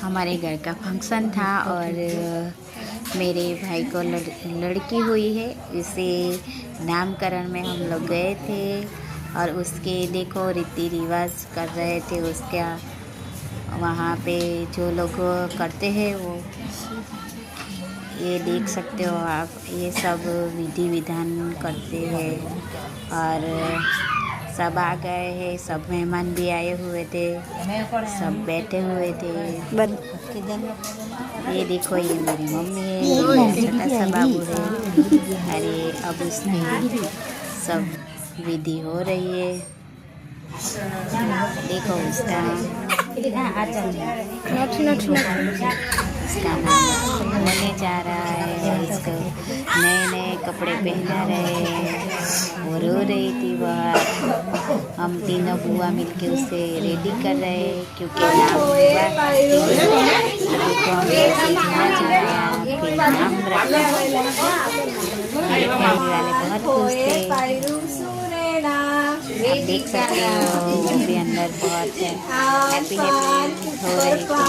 हमारे घर का फंक्शन था और मेरे भाई को लड़की हुई है, इसे नामकरण में हम लोग गए थे और उसके देखो रीति रिवाज कर रहे थे। उसका वहाँ पे जो लोग करते हैं वो ये देख सकते हो आप, ये सब विधि विधान करते हैं और सब आ गए हैं। सब मेहमान भी आए हुए थे, सब बैठे हुए थे। ये देखो ये मेरी मम्मी है, ये मेरा छोटा सा बाबू है। अरे अब उसकी सब विधि हो रही है। देखो उसका होने जा रहा है और इसको नए नए कपड़े पहना रहे हैं। वो रो रही थी बाहर, हम तीनों बुआ मिलके उसे रेडी कर रहे हैं क्योंकि नाम हुआ। देखो हम ऐसे फिर नाम रखा। मेरे फैमिली वाले बहुत खुश थे। आप देख सकते हो भी अंदर बहुत हैप्पी हैप्पी हो रही थी।